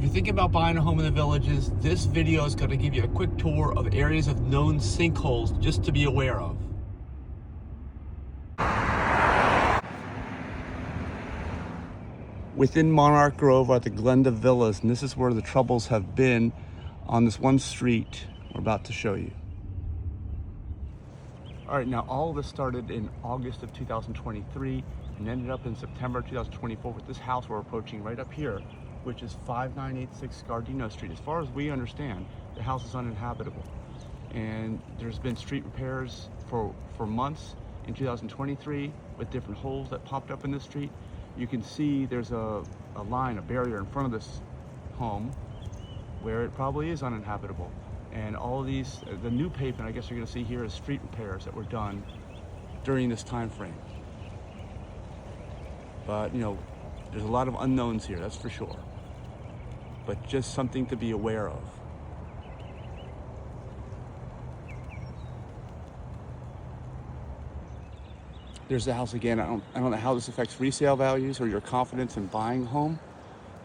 If you're thinking about buying a home in the Villages, this video is going to give you a quick tour of areas of known sinkholes just to be aware of. Within Monarch Grove are the Glenda Villas, and this is where the troubles have been on this one street we're about to show you. All right, now all of this started in August of 2023 and ended up in September 2024 with this house we're approaching right up here, which is 5986 Gardino Street. As far as we understand, the house is uninhabitable. And there's been street repairs for months in 2023 with different holes that popped up in the street. You can see there's a line, a barrier in front of this home where it probably is uninhabitable. And all of these, the new pavement, I guess you're gonna see here, is street repairs that were done during this time frame. But, you know, there's a lot of unknowns here, that's for sure. But just something to be aware of. There's the house again. I don't know how this affects resale values or your confidence in buying a home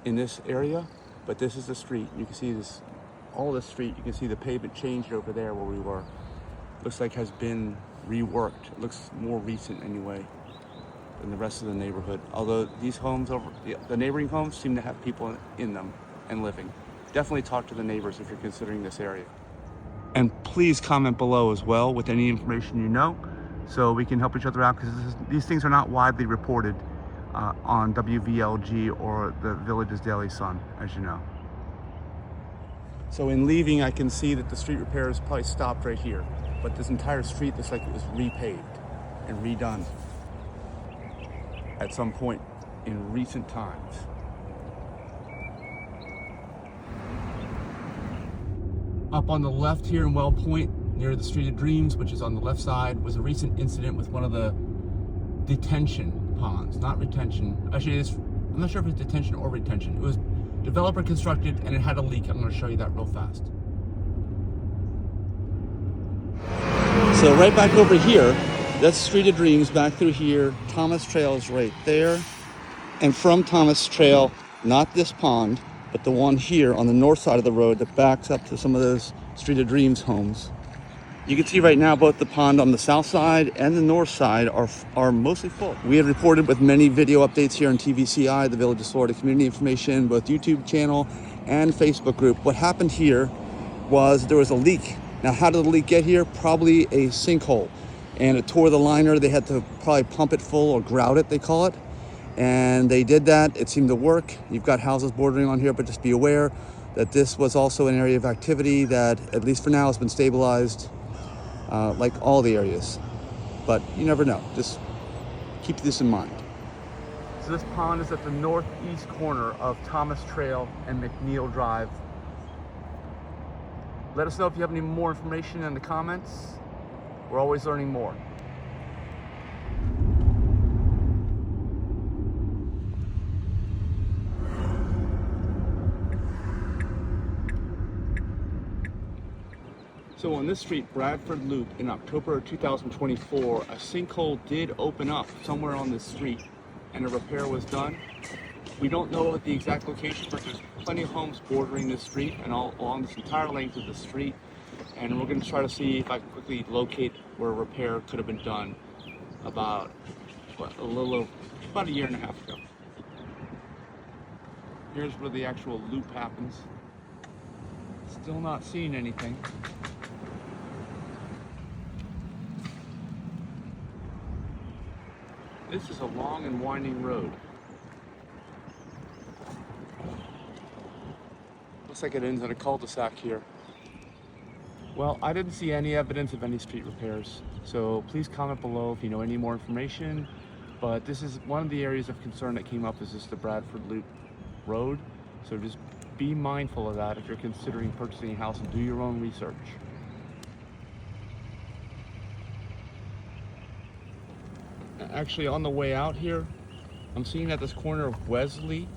in this area, but this is the street. You can see this, all of the street. You can see the pavement changed over there where we were. Looks like has been reworked. It looks more recent anyway than the rest of the neighborhood. Although these homes over the neighboring homes seem to have people in them and living. Definitely talk to the neighbors if you're considering this area. And please comment below as well with any information you know, so we can help each other out, because these things are not widely reported on WVLG or the Villages Daily Sun, as you know. So in leaving, I can see that the street repairs probably stopped right here, but this entire street looks like it was repaved and redone at some point in recent times. Up on the left here in WellPoint, near the Street of Dreams, which is on the left side, was a recent incident with one of the detention ponds, not retention. Actually, I'm not sure if it's detention or retention. It was developer constructed and it had a leak. I'm going to show you that real fast. So right back over here, that's Street of Dreams, back through here. Thomas Trail is right there. And from Thomas Trail, not this pond, but the one here on the north side of the road that backs up to some of those Street of Dreams homes. You can see right now both the pond on the south side and the north side are mostly full. We have reported with many video updates here on TVCI, the Villages Florida Community Information, both YouTube channel and Facebook group. What happened here was there was a leak. Now, how did the leak get here? Probably a sinkhole. And it tore the liner. They had to probably pump it full or grout it, they call it. And they did that. It seemed to work. You've got houses bordering on here, but just be aware that this was also an area of activity that, at least for now, has been stabilized, like all the areas. But you never know. Just keep this in mind. So this pond is at the northeast corner of Thomas Trail and McNeil Drive. Let us know if you have any more information in the comments. We're always learning more. So on this street, Bradford Loop, in October of 2024, a sinkhole did open up somewhere on this street and a repair was done. We don't know the exact location, but there's plenty of homes bordering this street and all along this entire length of the street. And we're going to try to see if I can quickly locate where a repair could have been done about a year and a half ago. Here's where the actual loop happens. Still not seeing anything. This is a long and winding road. Looks like it ends in a cul-de-sac here. Well, I didn't see any evidence of any street repairs, so please comment below if you know any more information. But this is one of the areas of concern that came up, is just the Bradford Loop Road. So just be mindful of that if you're considering purchasing a house, and do your own research. Actually, on the way out here, I'm seeing at this corner of Wesley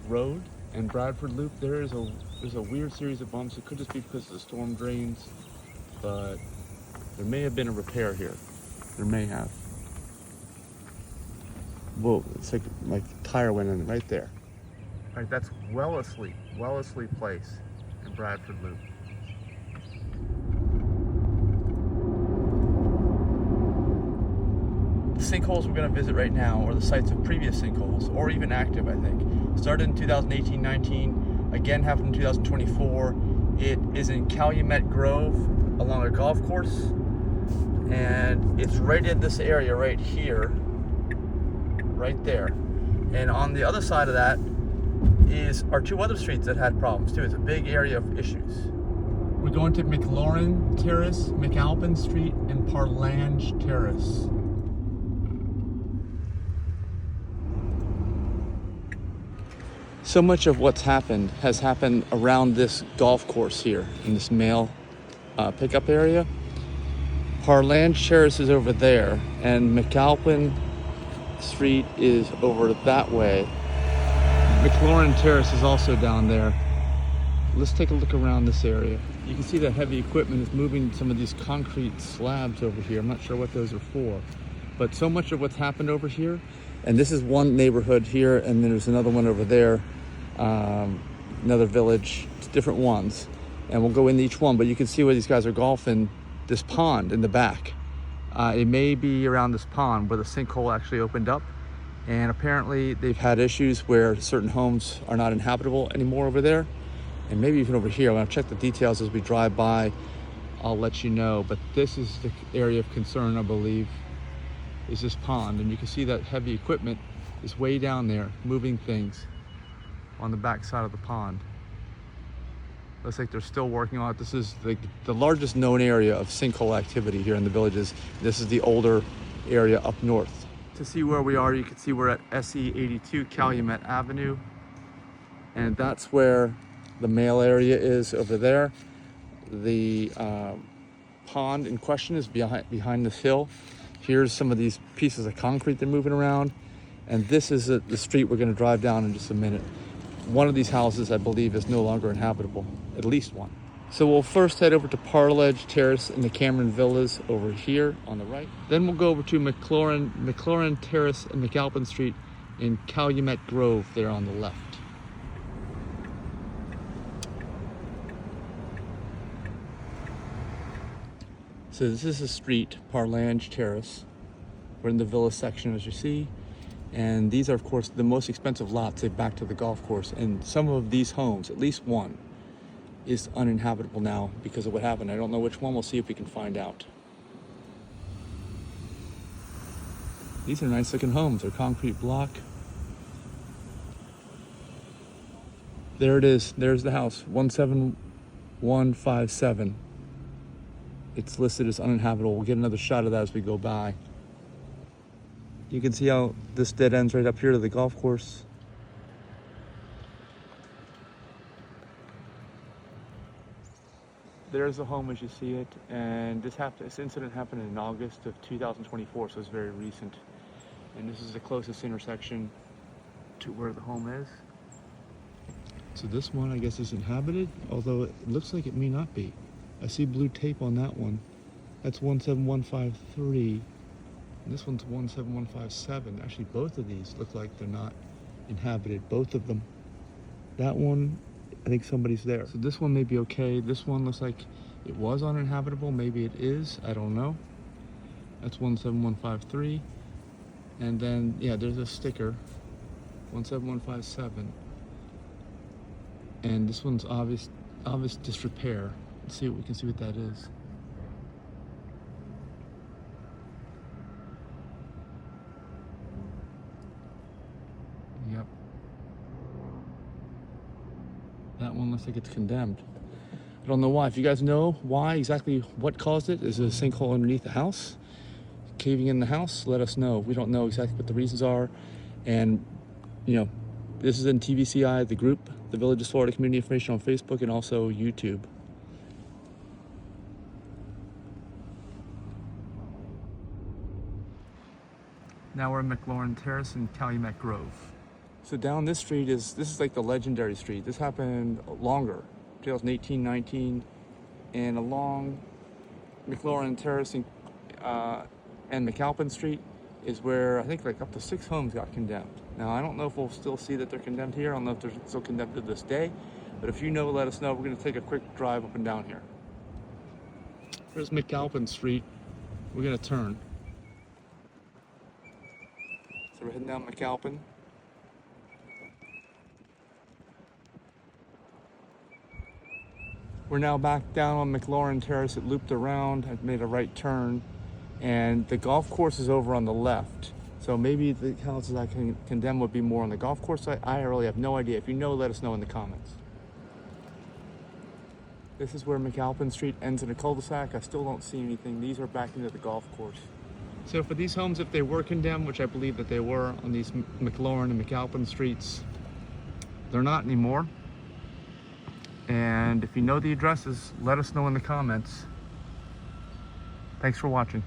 Road and Bradford Loop, there's a weird series of bumps. It could just be because of the storm drains, but there may have been a repair here. There may have. Whoa, it's like my tire went in right there. All right, that's Wellesley Place in Bradford Loop. The sinkholes we're going to visit right now are the sites of previous sinkholes, or even active, I think. Started in 2018-19, again happened in 2024. It is in Calumet Grove along a golf course, and it's right in this area right here, right there. And on the other side of that are two other streets that had problems too. It's a big area of issues. We're going to McLaurin Terrace, McAlpin Street, and Parlange Terrace. So much of what's happened has happened around this golf course here in this mail pickup area. Parlange Terrace is over there, and McAlpin Street is over that way. McLaurin Terrace is also down there. Let's take a look around this area. You can see that heavy equipment is moving some of these concrete slabs over here. I'm not sure what those are for, but so much of what's happened over here, and this is one neighborhood here, and then there's another one over there, another village. It's different ones, and we'll go into each one, but you can see where these guys are golfing this pond in the back. It may be around this pond where the sinkhole actually opened up, and apparently they've had issues where certain homes are not inhabitable anymore over there, and maybe even over here. When I check the details as we drive by, I'll let you know, but this is the area of concern, I believe, is this pond, and you can see that heavy equipment is way down there moving things on the back side of the pond. Looks like they're still working on it. This is the largest known area of sinkhole activity here in the villages. This is the older area up north. To see where we are, you can see we're at SE 82 Calumet Avenue, and that's where the mail area is over there. The pond in question is behind this hill. Here's some of these pieces of concrete they're moving around, and this is the street we're going to drive down in just a minute. One of these houses, I believe, is no longer inhabitable, at least one. So we'll first head over to Parlange Terrace and the Cameron Villas over here on the right. Then we'll go over to McLaurin Terrace and McAlpin Street in Calumet Grove there on the left. So this is the street, Parlange Terrace. We're in the villa section, as you see. And these are, of course, the most expensive lots back to the golf course. And some of these homes, at least one, is uninhabitable now because of what happened. I don't know which one. We'll see if we can find out. These are nice looking homes. They're concrete block. There it is. There's the house, 17157. It's listed as uninhabitable. We'll get another shot of that as we go by. You can see how this dead ends right up here to the golf course. There's the home as you see it, and this incident happened in August of 2024, so it's very recent. And this is the closest intersection to where the home is. So this one, I guess, is inhabited, although it looks like it may not be. I see blue tape on that one. That's 17153. And this one's 17157. Actually, both of these look like they're not inhabited, both of them. That one, I think somebody's there. So this one may be okay. This one looks like it was uninhabitable. Maybe it is, I don't know. That's 17153. And then, yeah, there's a sticker, 17157. And this one's obvious disrepair. Let's see what we can see what that is. Yep. That one looks like it's condemned. I don't know why. If you guys know why exactly what caused it, is it a sinkhole underneath the house? Caving in the house? Let us know. We don't know exactly what the reasons are. And, you know, this is in TVCI, the group, the Villages Florida Community Information on Facebook and also YouTube. Now we're in McLaurin Terrace in Calumet Grove. So down this street this is like the legendary street. This happened longer, 2018-19, and along McLaurin Terrace and McAlpin Street, is where I think like up to 6 homes got condemned. Now, I don't know if we'll still see that they're condemned here. I don't know if they're still condemned to this day, but if you know, let us know. We're gonna take a quick drive up and down here. Here's McAlpin Street. We're gonna turn. So we're heading down McAlpin. We're now back down on McLaurin Terrace. It looped around, I've made a right turn, and the golf course is over on the left. So maybe the houses I can condemn would be more on the golf course side. I really have no idea. If you know, let us know in the comments. This is where McAlpin Street ends in a cul-de-sac. I still don't see anything. These are back into the golf course. So for these homes, if they were condemned, which I believe that they were on these McLaurin and McAlpin streets, they're not anymore. And if you know the addresses, let us know in the comments. Thanks for watching.